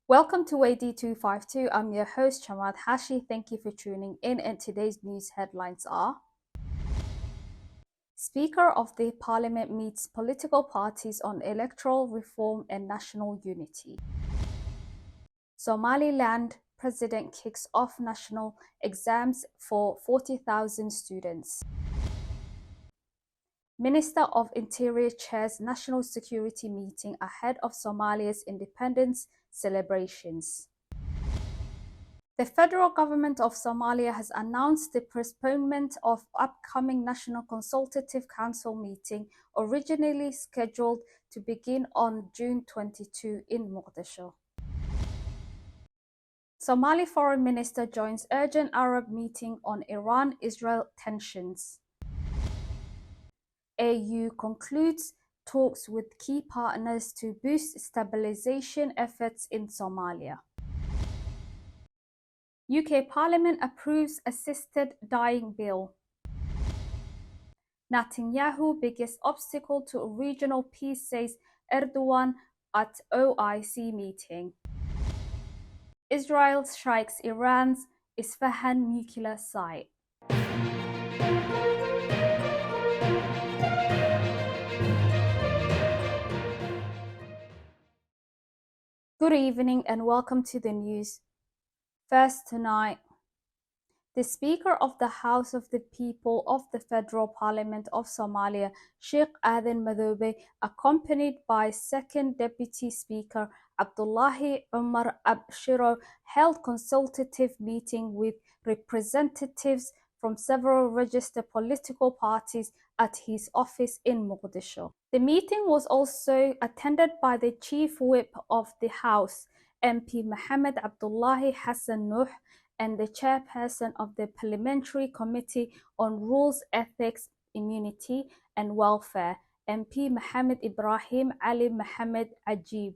Welcome to Weydii 252. I'm your host, Chamad Hashi. Thank you for tuning in. And today's news headlines are: Speaker of the Parliament meets political parties on electoral reform and national unity. Somaliland President kicks off national exams for 40,000 students. Minister of Interior chairs National Security meeting ahead of Somalia's independence celebrations. The federal government of Somalia has announced the postponement of upcoming National Consultative Council meeting, originally scheduled to begin on June 22 in Mogadishu. Somali Foreign Minister joins urgent Arab meeting on Iran-Israel tensions. AU concludes talks with key partners to boost stabilization efforts in Somalia. UK Parliament approves assisted dying bill. Netanyahu biggest obstacle to regional peace, says Erdogan at OIC meeting. Israel strikes Iran's Isfahan nuclear site. Good evening and welcome to the news. First tonight, the Speaker of the House of the People of the Federal Parliament of Somalia, Sheikh Aadan Madoobe, accompanied by Second Deputy Speaker Abdullahi Umar Abshiro, held consultative meeting with representatives from several registered political parties at his office in Mogadishu. The meeting was also attended by the Chief Whip of the House, MP Mohammed Abdullahi Hassan Nuh, and the chairperson of the Parliamentary Committee on Rules, Ethics, Immunity and Welfare, MP Mohammed Ibrahim Ali Mohammed Ajib.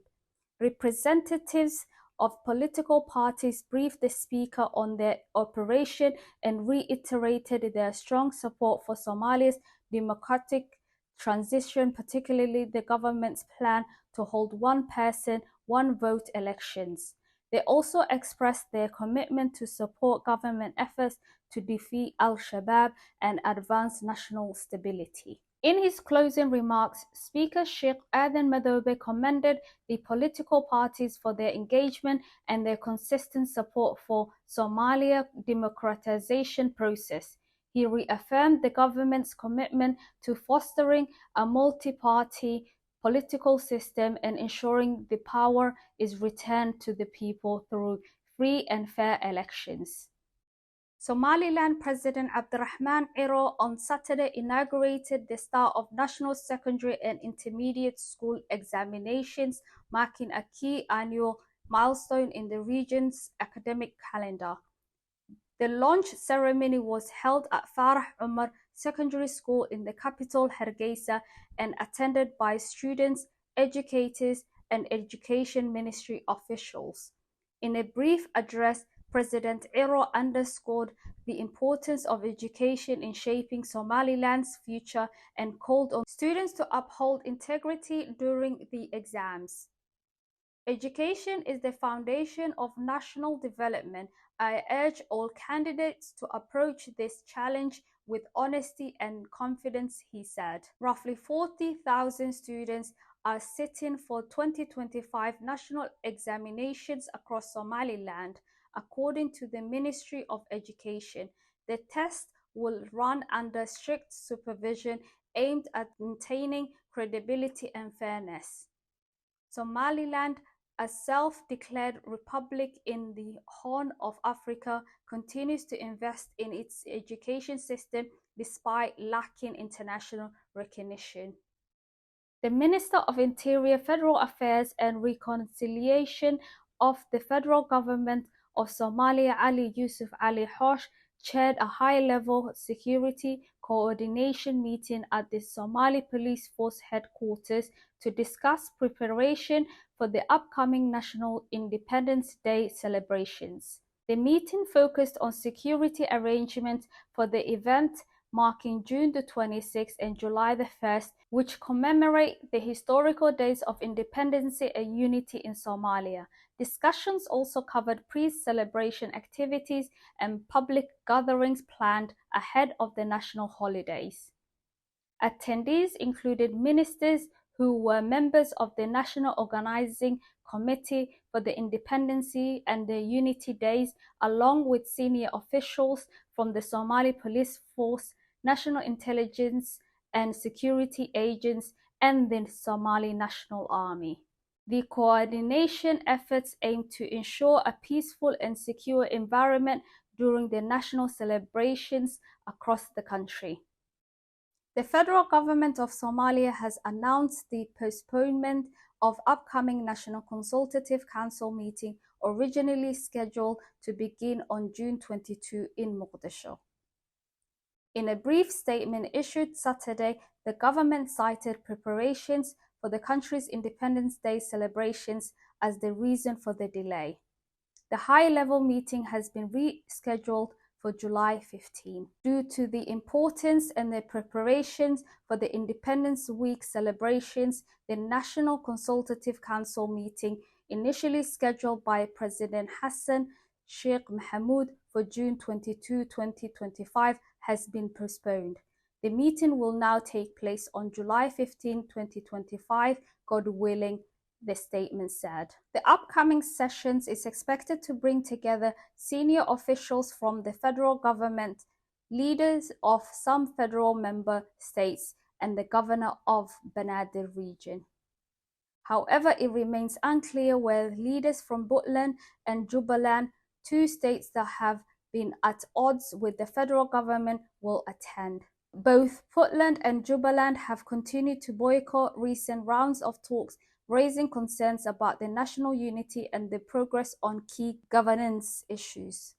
Representatives of political parties briefed the Speaker on their operation and reiterated their strong support for Somalia's democratic transition, particularly the government's plan to hold one person, one vote elections. They also expressed their commitment to support government efforts to defeat al-Shabaab and advance national stability. In his closing remarks, Speaker Sheikh Aadan Madoobe commended the political parties for their engagement and their consistent support for Somalia democratization process. He reaffirmed the government's commitment to fostering a multi-party political system and ensuring the power is returned to the people through free and fair elections. Somaliland President Abdurrahman Iro on Saturday inaugurated the start of national secondary and intermediate school examinations, marking a key annual milestone in the region's academic calendar. The launch ceremony was held at Farah Umar Secondary School in the capital Hargeisa and attended by students, educators, and Education Ministry officials. In a brief address, President Iro underscored the importance of education in shaping Somaliland's future and called on students to uphold integrity during the exams. Education is the foundation of national development. I urge all candidates to approach this challenge with honesty and confidence, he said. Roughly 40,000 students are sitting for 2025 national examinations across Somaliland, according to the Ministry of Education. The test will run under strict supervision aimed at maintaining credibility and fairness. Somaliland, a self-declared republic in the Horn of Africa, continues to invest in its education system despite lacking international recognition. The Minister of Interior, Federal Affairs and Reconciliation of the Federal Government of Somalia, Ali Yusuf Ali Hosh, chaired a high-level security coordination meeting at the Somali Police Force headquarters to discuss preparation for the upcoming National Independence Day celebrations. The meeting focused on security arrangements for the event, marking June the 26th and July the 1st, which commemorate the historical days of independence and unity in Somalia. Discussions also covered pre-celebration activities and public gatherings planned ahead of the national holidays. Attendees included ministers who were members of the National Organizing Committee for the Independence and the Unity Days, along with senior officials from the Somali Police Force, National Intelligence and Security Agents, and the Somali National Army. The coordination efforts aim to ensure a peaceful and secure environment during the national celebrations across the country. The federal government of Somalia has announced the postponement of upcoming National Consultative Council meeting originally scheduled to begin on June 22 in Mogadishu. In a brief statement issued Saturday, the government cited preparations for the country's Independence Day celebrations as the reason for the delay. The high-level meeting has been rescheduled for July 15. Due to the importance and the preparations for the Independence Week celebrations, the National Consultative Council meeting, initially scheduled by President Hassan Sheikh Mohamud for June 22, 2025, has been postponed. The meeting will now take place on July 15, 2025, God willing, the statement said. The upcoming sessions is expected to bring together senior officials from the federal government, leaders of some federal member states, and the governor of Banaadir region. However, it remains unclear whether leaders from Puntland and Jubaland, two states that have been at odds with the federal government, will attend. Both Puntland and Jubaland have continued to boycott recent rounds of talks, raising concerns about the national unity and the progress on key governance issues.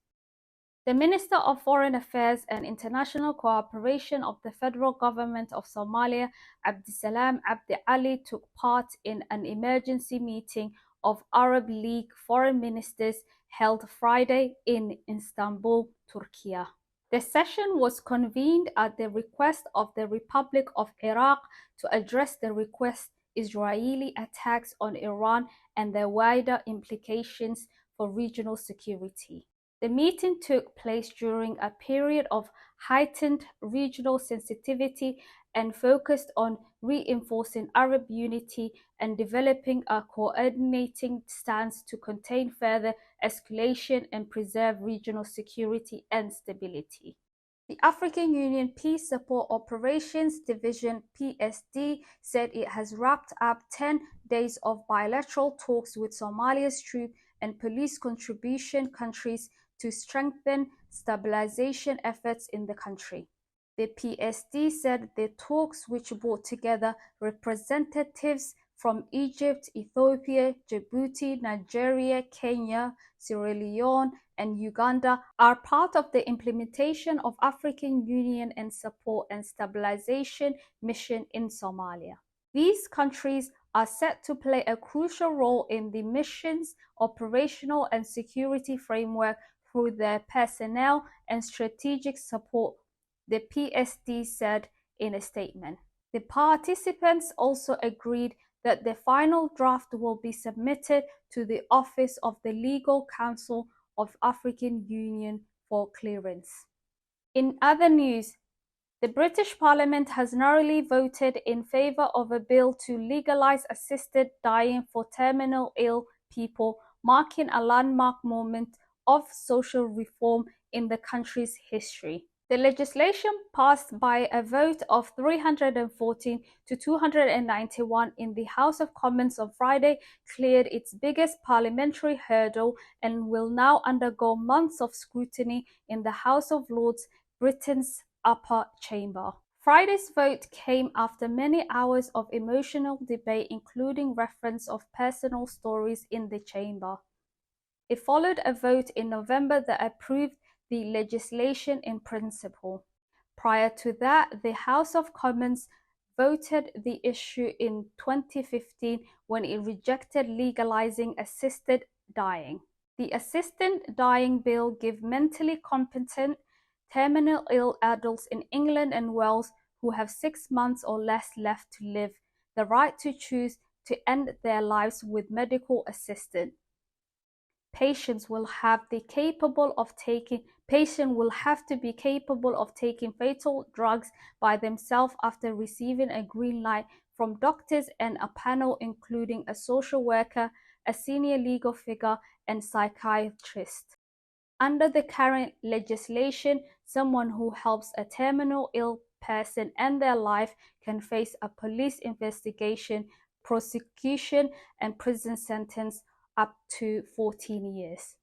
The Minister of Foreign Affairs and International Cooperation of the Federal Government of Somalia, Abdisalam Abdi Ali, took part in an emergency meeting of Arab League foreign ministers held Friday in Istanbul, Turkey. The session was convened at the request of the Republic of Iraq to address the Israeli attacks on Iran and their wider implications for regional security. The meeting took place during a period of heightened regional sensitivity and focused on reinforcing Arab unity and developing a coordinating stance to contain further escalation and preserve regional security and stability. The African Union Peace Support Operations Division (PSD) said it has wrapped up 10 days of bilateral talks with Somalia's troop and police contribution countries to strengthen stabilization efforts in the country. The PSD said the talks, which brought together representatives from Egypt, Ethiopia, Djibouti, Nigeria, Kenya, Sierra Leone, and Uganda, are part of the implementation of African Union and Support and Stabilization Mission in Somalia. These countries are set to play a crucial role in the mission's operational and security framework through their personnel and strategic support, the PSD said in a statement. The participants also agreed that the final draft will be submitted to the Office of the Legal Counsel of African Union for clearance. In other news, the British Parliament has narrowly voted in favour of a bill to legalise assisted dying for terminal ill people, marking a landmark moment of social reform in the country's history. The legislation passed by a vote of 314 to 291 in the House of Commons on Friday cleared its biggest parliamentary hurdle and will now undergo months of scrutiny in the House of Lords, Britain's upper chamber. Friday's vote came after many hours of emotional debate, including reference of personal stories in the chamber. It followed a vote in November that approved the legislation in principle. Prior to that, the House of Commons voted the issue in 2015 when it rejected legalizing assisted dying. The Assisted Dying Bill gives mentally competent terminal ill adults in England and Wales who have 6 months or less left to live the right to choose to end their lives with medical assistance. Patients will have to be capable of taking fatal drugs by themselves after receiving a green light from doctors and a panel including a social worker, a senior legal figure, and psychiatrist. Under the current legislation, someone who helps a terminal ill person end their life can face a police investigation, prosecution, and prison sentence up to 14 years.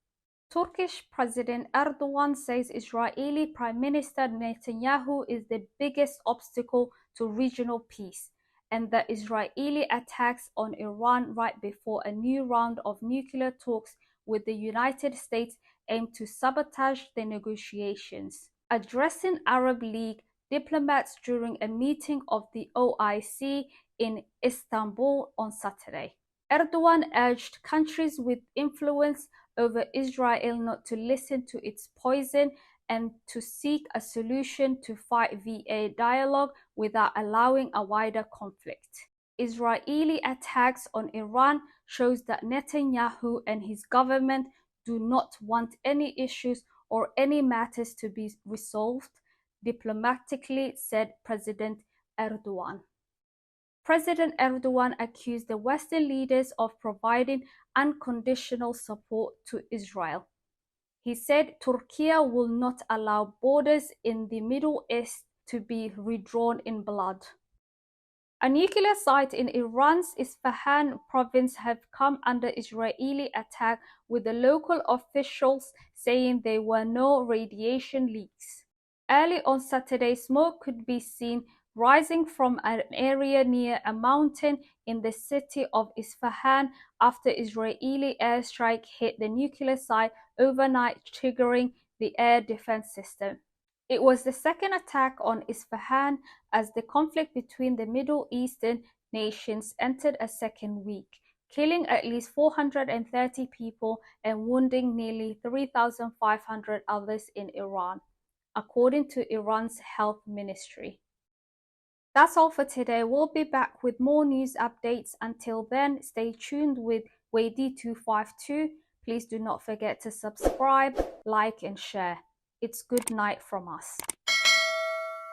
Turkish President Erdogan says Israeli Prime Minister Netanyahu is the biggest obstacle to regional peace, and the Israeli attacks on Iran right before a new round of nuclear talks with the United States aim to sabotage the negotiations. Addressing Arab League diplomats during a meeting of the OIC in Istanbul on Saturday, Erdogan urged countries with influence over Israel not to listen to its poison and to seek a solution to fight via dialogue without allowing a wider conflict. Israeli attacks on Iran shows that Netanyahu and his government do not want any issues or any matters to be resolved diplomatically, said President Erdogan. President Erdogan accused the Western leaders of providing unconditional support to Israel. He said Turkey will not allow borders in the Middle East to be redrawn in blood. A nuclear site in Iran's Isfahan province have come under Israeli attack, with the local officials saying there were no radiation leaks. Early on Saturday, smoke could be seen rising from an area near a mountain in the city of Isfahan after Israeli airstrike hit the nuclear site overnight, triggering the air defense system. It was the second attack on Isfahan as the conflict between the Middle Eastern nations entered a second week, killing at least 430 people and wounding nearly 3,500 others in Iran, according to Iran's health ministry. That's all for today. We'll be back with more news updates. Until then, stay tuned with Weydii 252. Please do not forget to subscribe, like, and share. It's good night from us.